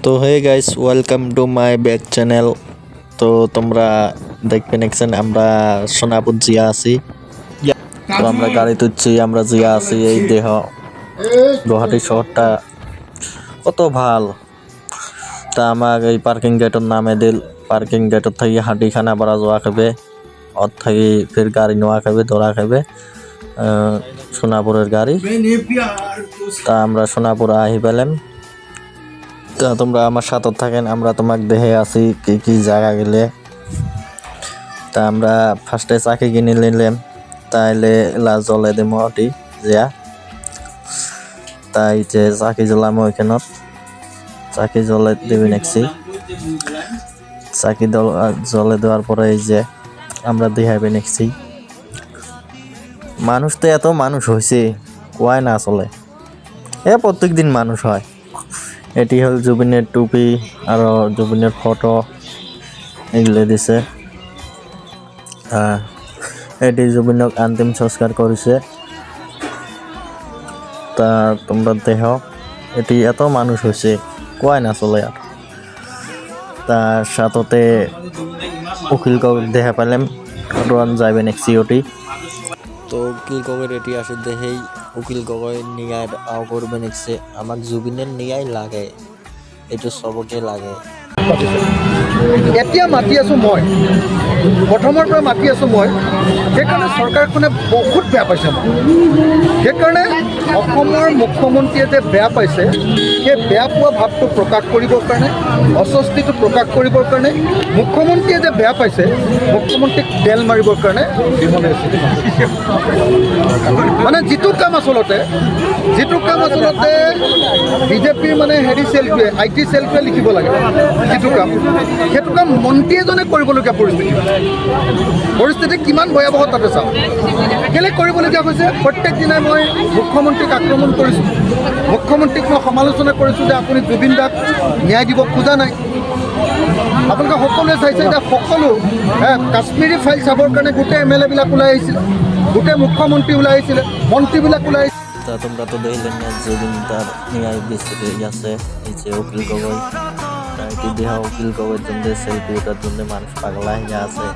তো hey guys, welcome to my back channel. তো তোমরা দেখবে নেক্সন আমরা সোনাপুর জিয়া আছি। তো আমরা গাড়ি তুলছি, আমরা জিয়া আছি। এই দেহ গুয়াহাটি শহরটা কত ভাল। তা আমাক এই পার্কিং গেটর নামে দিল। পার্কিং গেটর থাকি হাঁটি খানা বাড়া যাওয়া খাবে, অর থাকি ফির গাড়ি নেওয়া খাবে, ধরা খাবে সোনাপুরের গাড়ি। তা আমরা সোনাপুরে আহি পেলাম। তা তোমরা আমার সাথে থাকেন, আমরা তোমাকে দেখে আসি কি কি জায়গা গেলে। তা আমরা ফার্স্টে চাকি কিনে নিলাম, তাইলে লাজ জ্বলে দিম অটি যা। তাই যে চাকি জ্বলাম ওইখানত, চাকি জ্বলে দেবে নেক্সি। চাকি জ্বলে দেওয়ার পরে এই যে আমরা দেখাবে নেক্সি। মানুষ তো এত মানুষ হয়েছে কয় না চলে, প্রত্যেক দিন মানুষ হয়। এটি হল জুবিনের টুপি আর জুবিনের ফটো এগুলো দিছে। এটি জুবিনক অন্তিম সংস্কার করেছে। তা তোমরা দেখ এটি এত মানুষ হয়েছে কয় না চলে। আর তার সাথে উকিল কাউকে দেখা পেলাম, রোয়ান যাবে নেক্সি ওটি। তো উকিল কাউকের এটি আসে দেখেই উকিল কাউকে নিয়ে আও করবে নেক্সে। আমাক জুবিনের নিয়াই লাগে, এইটো চবকে লাগে। এতিয়া মাতি আছোঁ মই, প্ৰথমৰ পৰা মাতি আছোঁ মই। সেইকাৰণে চৰকাৰখনে বহুত বেয়া পাইছে মোক। সেইকাৰণে অসমৰ মুখ্যমন্ত্ৰীয়ে যে বেয়া পাইছে, সেই বেয়া পোৱা ভাৱটো প্ৰকাশ কৰিবৰ কাৰণে, অস্বস্তিটো প্ৰকাশ কৰিবৰ কাৰণে, মুখ্যমন্ত্ৰীয়ে যে বেয়া পাইছে, মুখ্যমন্ত্ৰীক তেল মাৰিবৰ কাৰণে মানে যিটো কাম আচলতে বিজেপিৰ মানে চেলটোৱে IT চেলটোৱে লিখিব লাগে, সেইটো কাম মন্ত্ৰী এজনে কৰিবলগীয়া পৰিস্থিতি কিমান ভয়াৱহ তাতে চাওঁ। কেলৈ কৰিবলগীয়া হৈছে? প্ৰত্যেক দিনাই মই মুখ্যমন্ত্ৰীক আক্ৰমণ কৰিছোঁ, মুখ্যমন্ত্ৰীক মই সমালোচনা কৰিছোঁ যে আপুনি জুবিন দাক ন্যায় দিব খোজা নাই। আপোনালোকে সকলোৱে চাইছে যে সকলো কাশ্মীৰী ফাইল চাবৰ কাৰণে গোটেই MLA বিলাক ওলাই আহিছিলে, গোটেই মুখ্যমন্ত্ৰী ওলাই আহিছিলে, মন্ত্ৰীবিলাক ওলাই আহিছিলে। তা তোমরা তো দেখলেন না জুবিন তার ন্যায় বিচারে গেছে। এই যে উকিল গগৈ, এটি দেহা উকিল গগৈর জন্য সেলফি ওঠার জন্য মানুষ পাগলা হয়ে আছে।